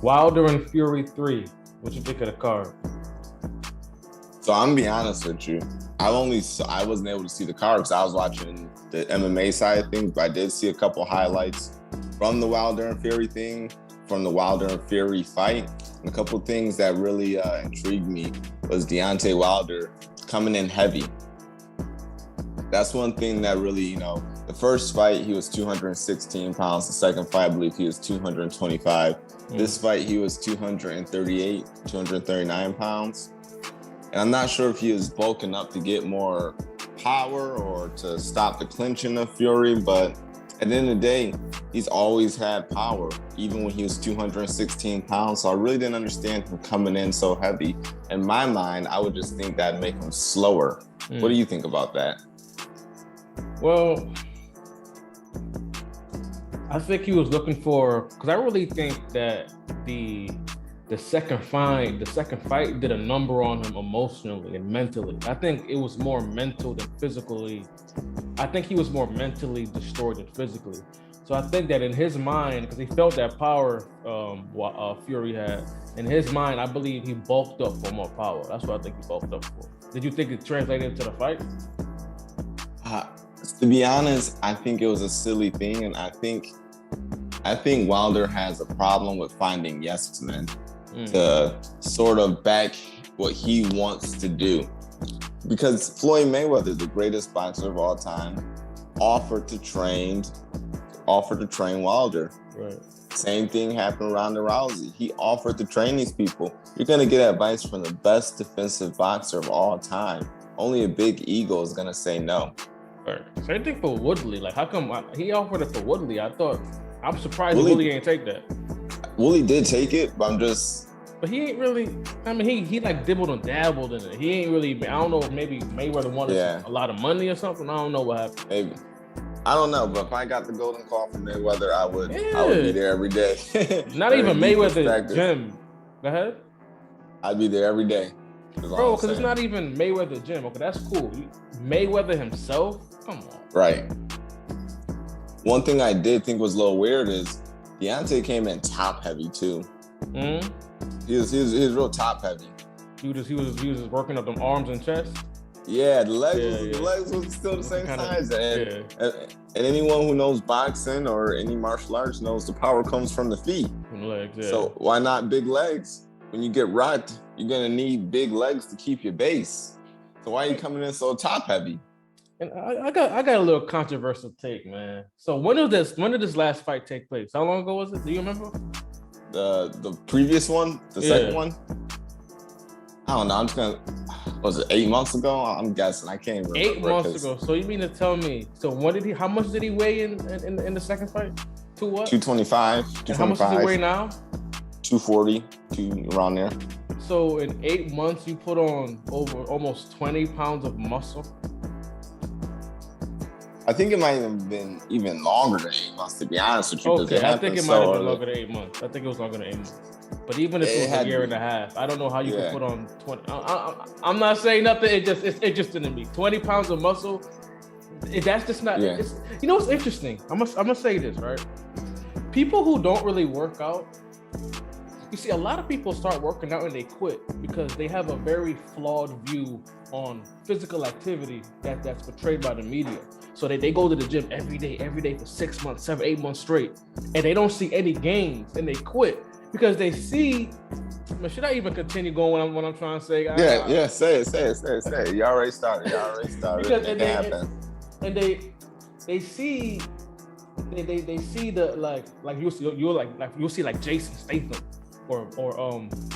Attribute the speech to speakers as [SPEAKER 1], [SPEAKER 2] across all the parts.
[SPEAKER 1] Wilder and Fury 3. What you think of the card?
[SPEAKER 2] So I'm gonna be honest with you. I wasn't able to see the card because I was watching the MMA side of things, but I did see a couple highlights from the Wilder and Fury thing, from the Wilder and Fury fight. And a couple things that really intrigued me was Deontay Wilder coming in heavy. That's one thing that really, the first fight, he was 216 pounds. The second fight, I believe he was 225. This fight, he was 238, 239 pounds. And I'm not sure if he was bulking up to get more power or to stop the clinching of Fury, but at the end of the day, he's always had power, even when he was 216 pounds. So I really didn't understand him coming in so heavy. In my mind, I would just think that'd make him slower. What do you think about that?
[SPEAKER 1] Well, I think he was looking for, because I really think that the second fight did a number on him emotionally and mentally. I think it was more mental than physically. I think he was more mentally destroyed than physically. So I think that in his mind, because he felt that power Fury had, in his mind, I believe he bulked up for more power. That's what I think he bulked up for. Did you think it translated into the fight?
[SPEAKER 2] To be honest, I think it was a silly thing, and I think Wilder has a problem with finding yes men to sort of back what he wants to do. Because Floyd Mayweather, the greatest boxer of all time, offered to train Wilder.
[SPEAKER 1] Right.
[SPEAKER 2] Same thing happened around the Rousey. He offered to train these people. You're going to get advice from the best defensive boxer of all time. Only a big ego is going to say no.
[SPEAKER 1] Right. Same thing for Woodley. Like, how come he offered it for Woodley? I'm surprised Woodley ain't take that.
[SPEAKER 2] Woodley did take it, but
[SPEAKER 1] But he ain't really. I mean, he like dibbled and dabbled in it. He ain't really. I don't know if maybe Mayweather wanted a lot of money or something. I don't know what happened.
[SPEAKER 2] Maybe. I don't know, but if I got the golden call from Mayweather, I would be there every day.
[SPEAKER 1] Not even Mayweather gym. Go ahead.
[SPEAKER 2] I'd be there every day.
[SPEAKER 1] Bro, because it's not even Mayweather gym. Okay, that's cool. Mayweather himself? Come on.
[SPEAKER 2] Right. One thing I did think was a little weird is Deontay came in top heavy too. He was real top heavy.
[SPEAKER 1] He was just working up them arms and chest.
[SPEAKER 2] Yeah, the legs was still the same size. And anyone who knows boxing or any martial arts knows the power comes from the feet.
[SPEAKER 1] From the legs, yeah.
[SPEAKER 2] So why not big legs? When you get rocked, you're gonna need big legs to keep your base. So why are you coming in so top heavy?
[SPEAKER 1] And I got a little controversial take, man. So when did this last fight take place? How long ago was it? Do you remember?
[SPEAKER 2] The previous one, the second one. I don't know. Was it 8 months ago? I'm guessing. I can't remember.
[SPEAKER 1] 8 months ago. So you mean to tell me? So how much did he weigh in the second fight? To what?
[SPEAKER 2] 225. 225.
[SPEAKER 1] And how much does he weigh now?
[SPEAKER 2] 240, around there.
[SPEAKER 1] So in 8 months, you put on over almost 20 pounds of muscle.
[SPEAKER 2] I think it might have been even longer than 8 months, to be honest with you.
[SPEAKER 1] Okay, I think it might have been longer than 8 months. I think it was longer than 8 months. But even if it was a year and a half, I don't know how you can put on 20. I'm not saying nothing. It's interesting to me. 20 pounds of muscle. That's just not.
[SPEAKER 2] Yeah.
[SPEAKER 1] You know what's interesting? I'm gonna say this, right? People who don't really work out. You see, a lot of people start working out and they quit because they have a very flawed view on physical activity that's portrayed by the media. So they go to the gym every day for 6 months, 7, 8 months straight, and they don't see any gains and they quit because they see. Should I even continue going what I'm trying to say?
[SPEAKER 2] Yeah, say it. You already started.
[SPEAKER 1] Because, and they see the like you'll see like Jason Statham or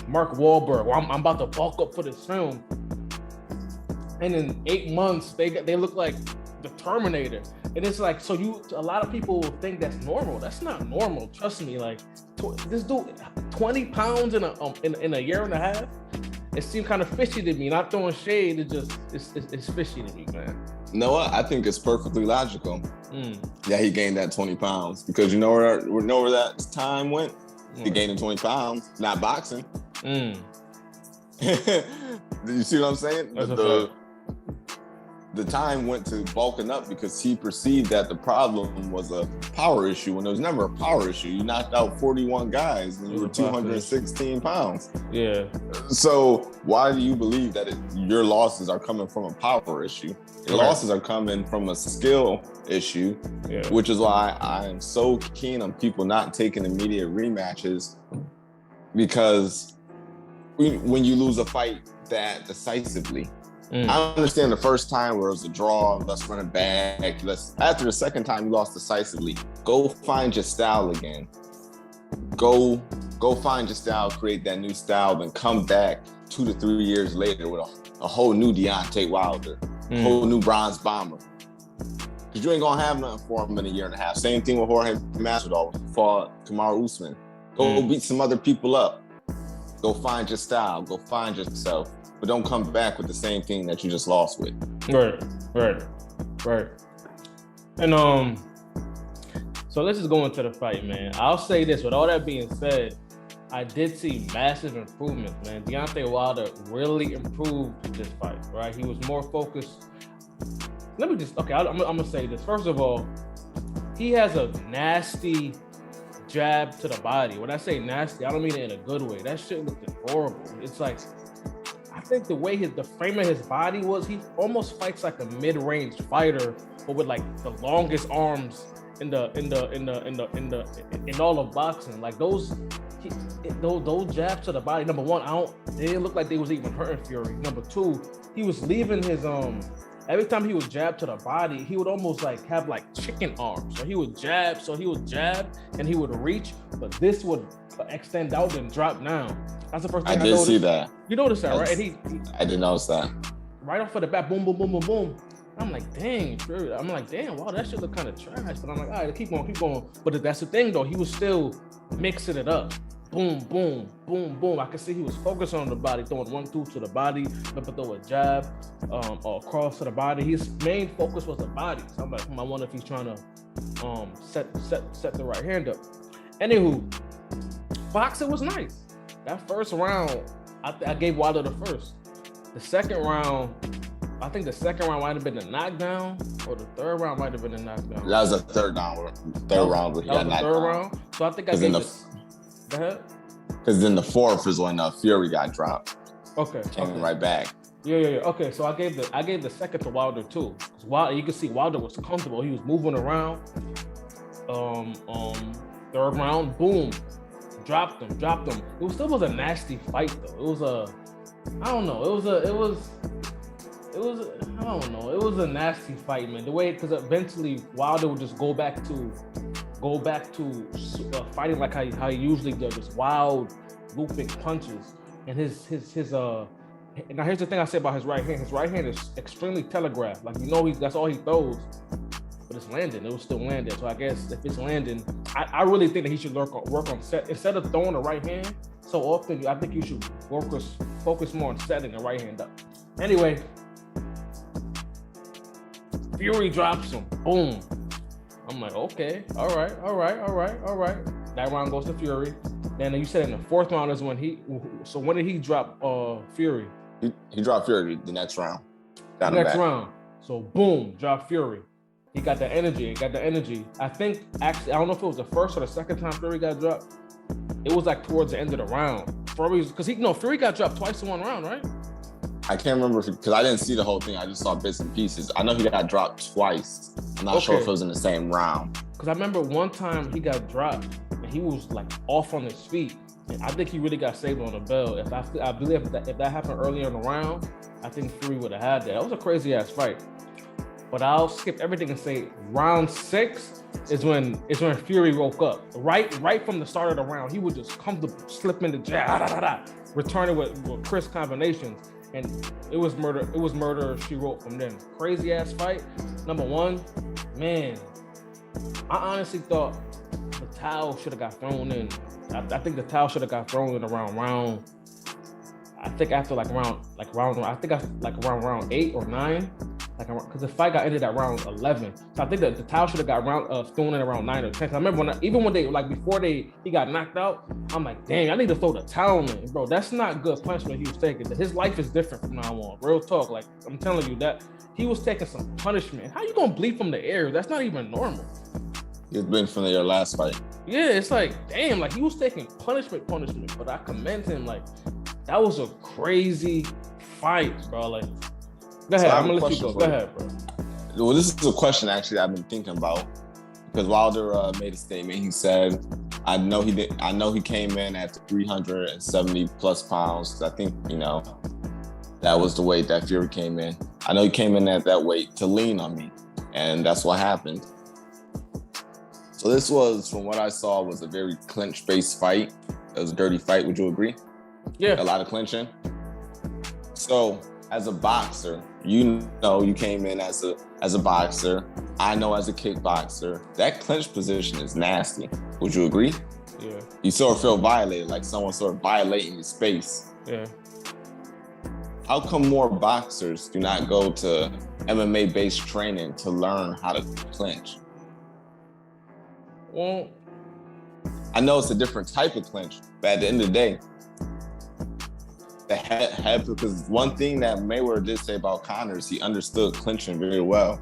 [SPEAKER 1] Mark Wahlberg. Well, I'm about to bulk up for this film, and in 8 months they look like the Terminator, and it's like a lot of people think that's normal. That's not normal. Trust me. Like this dude, 20 pounds in a year and a half. It seemed kind of fishy to me. Not throwing shade. It's fishy to me, man.
[SPEAKER 2] You know what? I think it's perfectly logical. Yeah, he gained that 20 pounds because you know where that time went. He gained 20 pounds, not boxing. Do you see what I'm saying? the time went to bulking up because he perceived that the problem was a power issue when there was never a power issue. You knocked out 41 guys and you were 216 pounds.
[SPEAKER 1] Yeah.
[SPEAKER 2] So why do you believe that your losses are coming from a power issue? Your losses are coming from a skill issue, which is why I am so keen on people not taking immediate rematches, because when you lose a fight that decisively, I understand the first time where it was a draw, let's run it back. After the second time you lost decisively, go find your style again. Go find your style, create that new style, then come back 2 to 3 years later with a whole new Deontay Wilder, a whole new bronze bomber. Because you ain't gonna have nothing for him in a year and a half. Same thing with Jorge Masvidal, fought Kamaru Usman. Go beat some other people up. Go find your style, go find yourself. But don't come back with the same thing that you just lost with.
[SPEAKER 1] Right. And so let's just go into the fight, man. I'll say this, with all that being said, I did see massive improvements, man. Deontay Wilder really improved this fight, right? He was more focused. I'm gonna say this. First of all, he has a nasty jab to the body. When I say nasty, I don't mean it in a good way. That shit looked horrible. It's like, I think the way the frame of his body was, he almost fights like a mid-range fighter, but with like the longest arms in all of boxing. Like those jabs to the body. Number one, they didn't look like they was even hurting Fury. Number two, he was leaving his every time he would jab to the body, he would almost like have like chicken arms. So he would jab, and he would reach, but this would extend out and drop down. That's the first thing I noticed.
[SPEAKER 2] See that.
[SPEAKER 1] You noticed that, right? And
[SPEAKER 2] I did notice that.
[SPEAKER 1] Right off of the bat, boom, boom, boom, boom, boom. I'm like, dang, wow, that shit look kind of trash. But I'm like, all right, keep going. But that's the thing, though. He was still mixing it up. Boom, boom, boom, boom. I could see he was focused on the body, throwing 1-2 to the body, but throw a jab or cross to the body. His main focus was the body. So I'm like, I wonder if he's trying to set the right hand up. Anywho, boxing was nice. That first round, I gave Wilder the first. The second round, I think the second round might have been a knockdown, or the third round might have been a knockdown.
[SPEAKER 2] That was a third round where he got knocked down.
[SPEAKER 1] So I think I gave it. Go ahead.
[SPEAKER 2] Because then the fourth is when Fury got dropped.
[SPEAKER 1] Okay.
[SPEAKER 2] Came right back.
[SPEAKER 1] Yeah. Okay, so I gave the second to Wilder too. You can see Wilder was comfortable. He was moving around. Third round, boom, dropped him. It still was a nasty fight though. It was a nasty fight, man. The way, because eventually Wilder would just go back to fighting like how he usually does, just wild looping punches. And his now here's the thing I say about his right hand. His right hand is extremely telegraphed. Like, that's all he throws, but it's landing. It was still landing. So I guess if it's landing, I really think that he should work on set instead of throwing the right hand so often. I think you should focus more on setting the right hand up. Anyway, Fury drops him. Boom. I'm like, okay, all right. That round goes to Fury. Then you said in the fourth round is when when did he drop Fury?
[SPEAKER 2] He dropped Fury the next round.
[SPEAKER 1] Round. So boom, drop Fury. He got the energy. I think, actually, I don't know if it was the first or the second time Fury got dropped. It was like towards the end of the round. Because Fury got dropped twice in one round, right?
[SPEAKER 2] I can't remember because I didn't see the whole thing. I just saw bits and pieces. I know he got dropped twice. I'm not sure if it was in the same round.
[SPEAKER 1] Because I remember one time he got dropped and he was like off on his feet. And I think he really got saved on the bell. I believe if that happened earlier in the round, I think Fury would have had that. That was a crazy ass fight. But I'll skip everything and say round 6 is when Fury woke up. Right from the start of the round, he would just come to slip in the jab, returning with crisp combinations. And it was murder she wrote from then. Crazy ass fight. Number one, man, I honestly thought the towel should have got thrown in. I think the towel should have got thrown in around round. I think after around 8 or 9. like because the fight got ended at round 11. So I think that the title should have got thrown in around 9 or 10. I remember even when they like before he got knocked out, I'm like, dang, I need to throw the towel in, bro. That's not good punishment he was taking. His life is different from now on. Real talk. Like I'm telling you that he was taking some punishment. How you gonna bleed from the air? That's not even normal.
[SPEAKER 2] He's been from your last fight.
[SPEAKER 1] Yeah, it's like, damn, like he was taking punishment, but I commend him. Like, that was a crazy fight, bro. Like, go ahead, I'm gonna let you go. Go ahead, bro.
[SPEAKER 2] Well, this is a question actually I've been thinking about because Wilder made a statement. He said, I know he came in at 370 plus pounds. I think, that was the weight that Fury came in. I know he came in at that weight to lean on me, and that's what happened. So this was, from what I saw, was a very clinch-based fight. It was a dirty fight. Would you agree?
[SPEAKER 1] Yeah.
[SPEAKER 2] A lot of clinching. So as a boxer, you came in as a boxer. I know as a kickboxer, that clinch position is nasty. Would you agree?
[SPEAKER 1] Yeah.
[SPEAKER 2] You sort of feel violated, like someone sort of violating your space.
[SPEAKER 1] Yeah.
[SPEAKER 2] How come more boxers do not go to MMA-based training to learn how to clinch?
[SPEAKER 1] Well,
[SPEAKER 2] I know it's a different type of clinch, but at the end of the day, the head, because one thing that Mayweather did say about Conor is he understood clinching very well.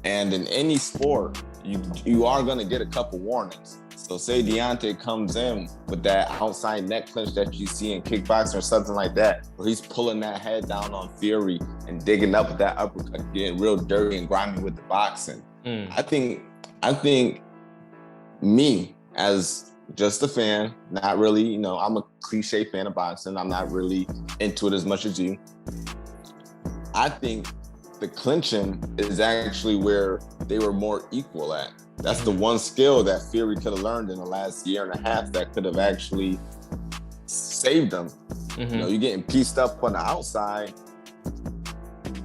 [SPEAKER 2] And in any sport, you are going to get a couple warnings. So say Deontay comes in with that outside neck clinch that you see in kickboxing or something like that, where he's pulling that head down on Fury and digging up with that uppercut, getting real dirty and grimy with the boxing. I think me as just a fan, not really, I'm a cliche fan of boxing. I'm not really into it as much as you. I think the clinching is actually where they were more equal at. That's the one skill that Fury could have learned in the last year and a half that could have actually saved him. You're getting pieced up on the outside,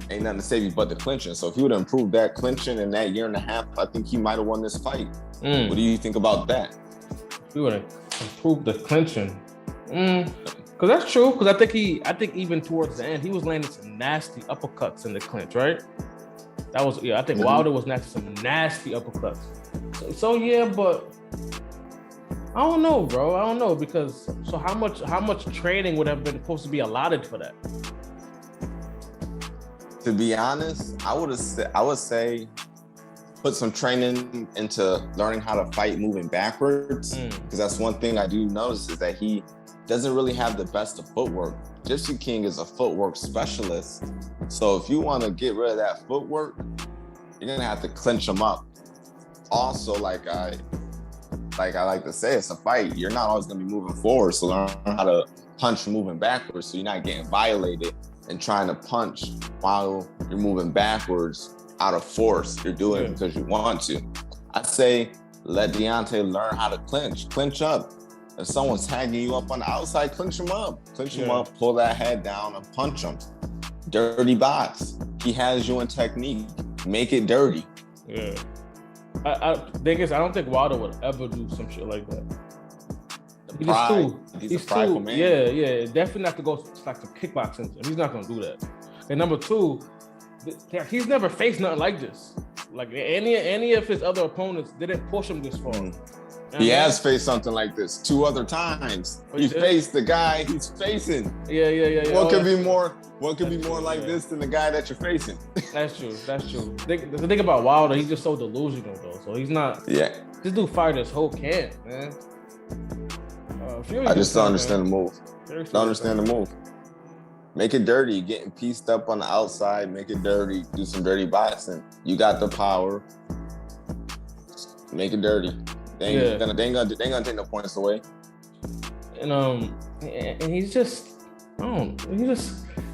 [SPEAKER 2] ain't nothing to save you but the clinching. So if he would have improved that clinching in that year and a half, I think he might have won this fight. What do you think about that?
[SPEAKER 1] If he would have improved the clinching. Because that's true. Because I think even towards the end, he was landing some nasty uppercuts in the clinch, right? I think Wilder was next to some nasty uppercuts. So yeah, but I don't know, bro. I don't know because how much training would have been supposed to be allotted for that?
[SPEAKER 2] To be honest, I would say put some training into learning how to fight moving backwards, because that's one thing I do notice is that he doesn't really have the best of footwork. Gypsy King is a footwork specialist. So if you want to get rid of that footwork, you're going to have to clinch him up. Also, like I like to say, it's a fight. You're not always going to be moving forward. So learn how to punch moving backwards so you're not getting violated and trying to punch while you're moving backwards out of force. You're doing it because you want to. I say let Deontay learn how to clinch up. If someone's tagging you up on the outside, clinch him up. Clinch him up, pull that head down and punch him. Dirty box. He has you in technique. Make it dirty.
[SPEAKER 1] Yeah. I don't think Wilder would ever do some shit like that. He's a prideful man. Yeah. Definitely not to go like some kickboxing. He's not gonna do that. And number two, he's never faced nothing like this. Like any of his other opponents didn't push him this far.
[SPEAKER 2] He has faced something like this 2 other times. He faced the guy he's facing.
[SPEAKER 1] Yeah.
[SPEAKER 2] What could be more like this than the guy that you're facing?
[SPEAKER 1] That's true. The thing about Wilder, he's just so delusional though. So he's not.
[SPEAKER 2] Yeah.
[SPEAKER 1] This dude fired his whole camp, man.
[SPEAKER 2] I just don't understand the move. Don't understand the move. Make it dirty. Getting pieced up on the outside. Make it dirty. Do some dirty boxing. You got the power. Make it dirty. They ain't gonna take no points away.
[SPEAKER 1] And he's just,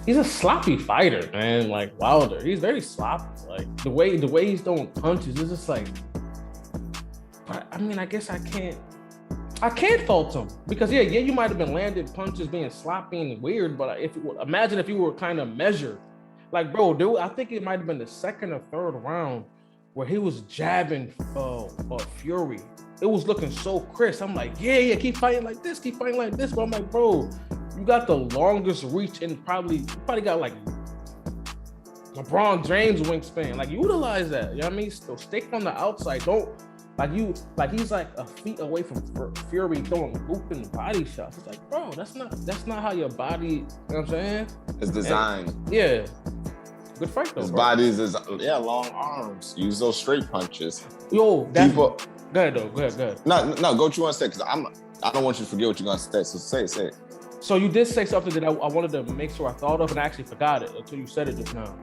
[SPEAKER 1] he's a sloppy fighter, man. Like Wilder, he's very sloppy. Like the way he's throwing punches is just like. But I mean, I guess I can't fault him because you might have been landing punches being sloppy and weird, but imagine if you were kind of measured. Like, bro, dude, I think it might have been the second or third round where he was jabbing Fury. It was looking so crisp. I'm like, yeah, keep fighting like this. But I'm like, bro, you got the longest reach and probably got like LeBron James wingspan. Like utilize that. You know what I mean? Still stick on the outside. Don't like he's like a feet away from Fury throwing looping body shots. It's like, bro, that's not how your body, you know what I'm saying?
[SPEAKER 2] It's designed.
[SPEAKER 1] And, yeah. Good fight though.
[SPEAKER 2] His
[SPEAKER 1] bro.
[SPEAKER 2] body is long arms. Use those straight punches.
[SPEAKER 1] Yo,
[SPEAKER 2] People,
[SPEAKER 1] go ahead though. Go ahead.
[SPEAKER 2] No, go what you want to say, because I don't want you to forget what you're gonna say. So say it.
[SPEAKER 1] So you did say something that I wanted to make sure I thought of, and I actually forgot it until you said it just now.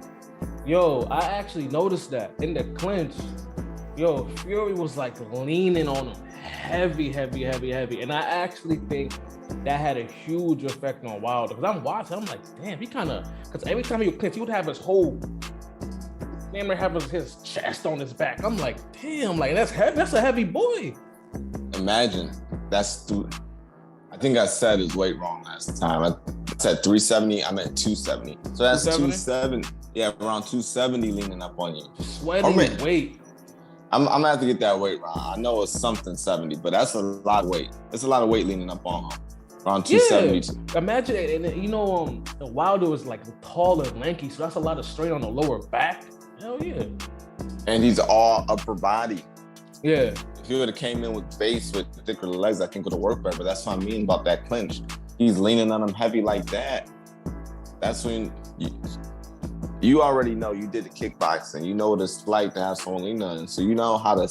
[SPEAKER 1] Yo, I actually noticed that in the clinch, yo, Fury was like leaning on him heavy. And I actually think that had a huge effect on Wilder. Because I'm watching, I'm like, damn, he kind of, because every time he would clinch, he would have his whole, damn, have his chest on his back. I'm like, damn, like that's heavy, that's a heavy boy.
[SPEAKER 2] Imagine, I think I said his weight wrong last time. I said 370, I meant 270. So that's 270. Yeah, around 270 leaning up on you.
[SPEAKER 1] Sweating weight.
[SPEAKER 2] I'm gonna have to get that weight wrong. I know it's something 70, but that's a lot of weight. It's a lot of weight leaning up on him. Around 270.
[SPEAKER 1] Yeah. Imagine, and you know, Wilder was like tall and lanky, so that's a lot of strain on the lower back. Hell yeah.
[SPEAKER 2] And he's all upper body.
[SPEAKER 1] Yeah.
[SPEAKER 2] If he would have came in with base with thicker legs, I think it would have worked better. But that's what I mean about that clinch. He's leaning on him heavy like that. That's when you already know, you did the kickboxing. You know what it's like to have someone lean on. So you know how to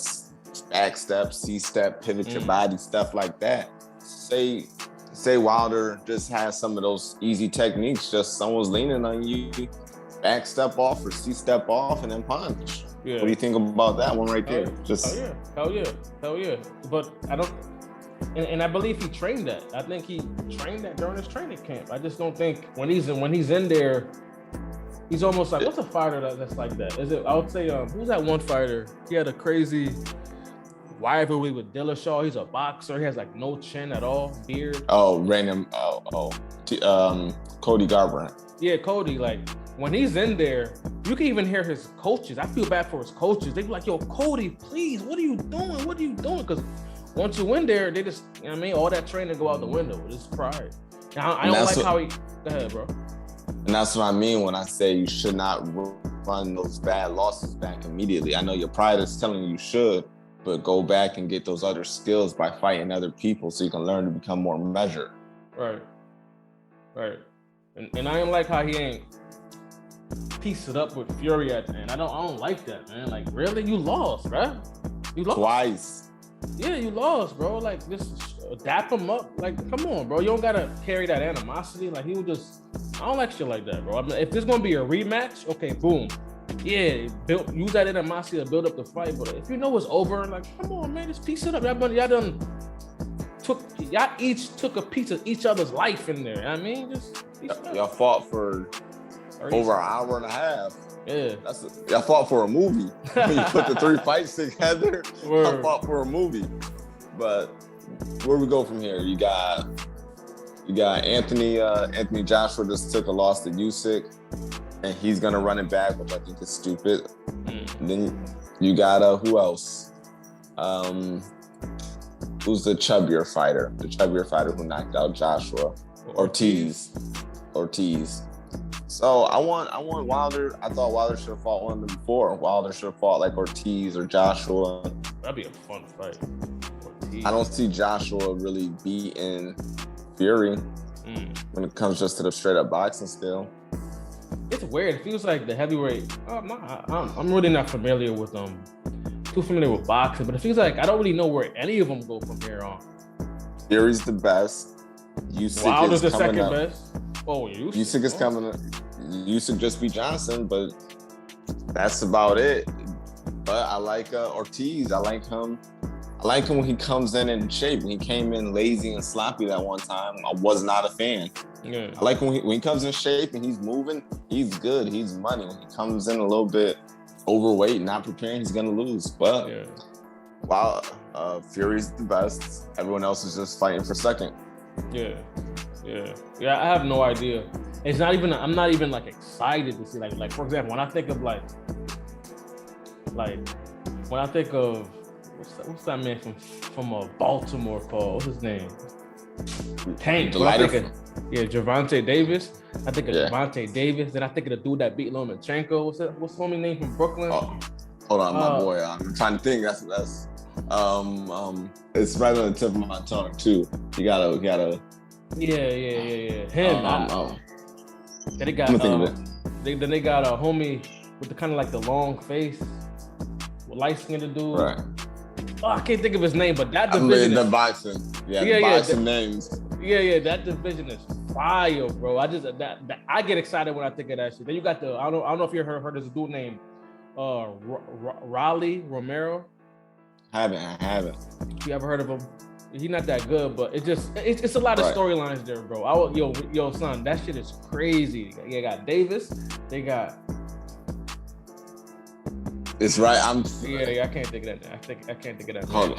[SPEAKER 2] back step, C-step, pivot your body, stuff like that. Say Wilder just has some of those easy techniques. Just someone's leaning on you, back step off or C-step off and then punch. Yeah. What do you think about that one right there?
[SPEAKER 1] Hell yeah. But I don't, and I believe he trained that. I think he trained that during his training camp. I just don't think when he's in there, he's almost like, what's a fighter that's like that? Is it? I would say, who's that one fighter? He had a crazy rivalry with Dillashaw. He's a boxer. He has like no chin at all, beard.
[SPEAKER 2] Oh, Cody Garbrandt.
[SPEAKER 1] Yeah, Cody. Like when he's in there, you can even hear his coaches. I feel bad for his coaches. They be like, "Yo, Cody, please, what are you doing? What are you doing?" Because once you in there, they just, you know what I mean, all that training go out the window. It's pride. I don't like how he. Go ahead, bro.
[SPEAKER 2] And that's what I mean when I say you should not run those bad losses back immediately. I know your pride is telling you should, but go back and get those other skills by fighting other people so you can learn to become more measured.
[SPEAKER 1] Right. And I don't like how he ain't pieced it up with Fury at the end. I don't like that, man. Like, really? You lost, bro. You lost.
[SPEAKER 2] Twice.
[SPEAKER 1] Yeah, you lost, bro. Like, just dap him up. Like, come on, bro. You don't gotta carry that animosity. Like, he would just, I don't like shit like that, bro. I mean, if there's gonna be a rematch, okay, boom. Yeah, use that animosity to build up the fight. But if you know it's over, like, come on, man, just piece it up. Y'all each took a piece of each other's life in there. I mean, just
[SPEAKER 2] y'all fought for over an hour and a half.
[SPEAKER 1] Yeah,
[SPEAKER 2] y'all fought for a movie. When you put the 3 fights together, y'all fought for a movie. But where we go from here? You got Anthony Joshua just took a loss to Usyk, and he's gonna run it back, which I think is stupid. And then you got who else? Who's the chubbier fighter? The chubbier fighter who knocked out Joshua? Ortiz. So I want Wilder. I thought Wilder should have fought one of them before. Wilder should have fought like Ortiz or Joshua.
[SPEAKER 1] That'd be a fun fight. Ortiz.
[SPEAKER 2] I don't see Joshua really beating Fury when it comes just to the straight up boxing skill.
[SPEAKER 1] It's weird. It feels like the heavyweight. I'm really not familiar with too familiar with boxing, but it feels like I don't really know where any of them go from here on.
[SPEAKER 2] Fury's the best.
[SPEAKER 1] Wilder's the second best. Oh,
[SPEAKER 2] Usyk is coming up. Usyk just beat Johnson, but that's about it. But I like Ortiz. I like him when he comes in shape. When he came in lazy and sloppy that one time, I was not a fan.
[SPEAKER 1] Yeah.
[SPEAKER 2] I like when he comes in shape and he's moving, he's good. He's money. When he comes in a little bit overweight, not preparing, he's gonna lose. But while Fury's the best, everyone else is just fighting for second.
[SPEAKER 1] Yeah. I have no idea. It's not even. I'm not even like excited to see like for example, when I think of like when I think of what's that man from Baltimore called? What's his name? Tank.
[SPEAKER 2] Gervonta
[SPEAKER 1] Gervonta Davis. I think of Gervonta Davis. Then I think of the dude that beat Lomachenko. What's the homie name from Brooklyn?
[SPEAKER 2] Oh, hold on, my boy. I'm trying to think. That's it's right on the tip of my tongue too. You gotta.
[SPEAKER 1] Yeah. Him. Then they got then they got a homie with the kind of like the long face, light skinned dude.
[SPEAKER 2] Right.
[SPEAKER 1] Oh, I can't think of his name, but that division.
[SPEAKER 2] The boxing. Yeah, boxing names.
[SPEAKER 1] Yeah, that division is fire, bro. I get excited when I think of that shit. Then you got I don't know if you heard there's a dude named Raleigh Romero.
[SPEAKER 2] I haven't.
[SPEAKER 1] You ever heard of him? He's not that good, but it's a lot of storylines there, bro. Yo, son, that shit is crazy. They got Davis. They got.
[SPEAKER 2] It's right.
[SPEAKER 1] I can't think of that. I can't think of that.
[SPEAKER 2] Hold on.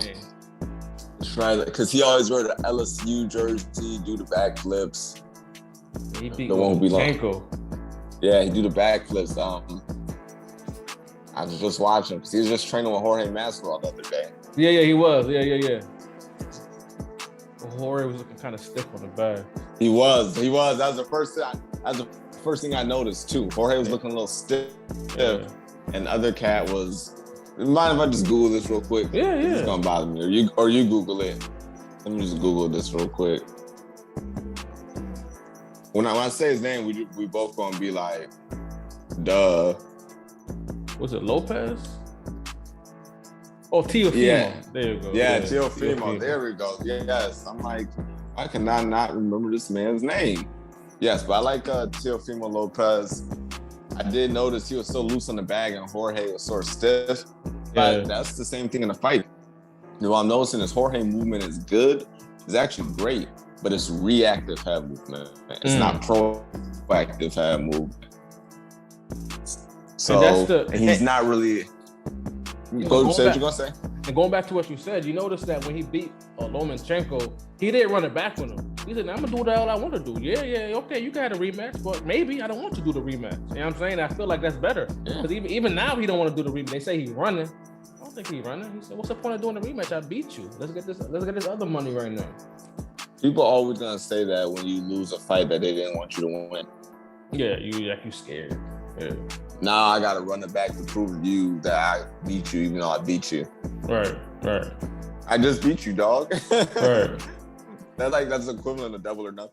[SPEAKER 2] It's right, because he always wear the LSU jersey, do the backflips.
[SPEAKER 1] He beat Lomachenko.
[SPEAKER 2] Yeah, he do the backflips. I was just watching because he was just training with Jorge Masvidal the other day.
[SPEAKER 1] Yeah, he was. Yeah. Jorge was looking kind of stiff on the back.
[SPEAKER 2] He was. That was the first thing I noticed too. Jorge was looking a little stiff. Yeah. And the other cat was. Mind if I just Google this real quick?
[SPEAKER 1] Yeah.
[SPEAKER 2] It's gonna bother me. Or you Google it. Let me just Google this real quick. When I say his name, we both gonna be like, duh.
[SPEAKER 1] Was it Lopez? Oh, Teofimo.
[SPEAKER 2] Yeah.
[SPEAKER 1] There you go.
[SPEAKER 2] Yeah, Teofimo. There we go. Yes. I'm like, I cannot not remember this man's name. Yes, but I like Teofimo Lopez. I did notice he was so loose on the bag and Jorge was sort of stiff. But that's the same thing in the fight. What I'm noticing is Jorge movement is good. It's actually great, but it's reactive head movement. It's not proactive head movement. So he's not really. Go say what you're gonna say.
[SPEAKER 1] And going back to what you said, you notice that when he beat Lomachenko, he didn't run it back with him. He said, "I'm gonna do the hell I want to do." Yeah, okay, you can have a rematch, but maybe I don't want to do the rematch. You know what I'm saying? I feel like that's better because even now he don't want to do the rematch. They say he's running. I don't think he's running. He said, "What's the point of doing the rematch? I beat you. Let's get this other money right now."
[SPEAKER 2] People are always gonna say that when you lose a fight that they didn't want you to win.
[SPEAKER 1] Yeah, you scared. Yeah.
[SPEAKER 2] Now I gotta run it back to prove to you that I beat you, even though I beat you.
[SPEAKER 1] Right.
[SPEAKER 2] I just beat you, dog.
[SPEAKER 1] Right.
[SPEAKER 2] That's equivalent of double or nothing.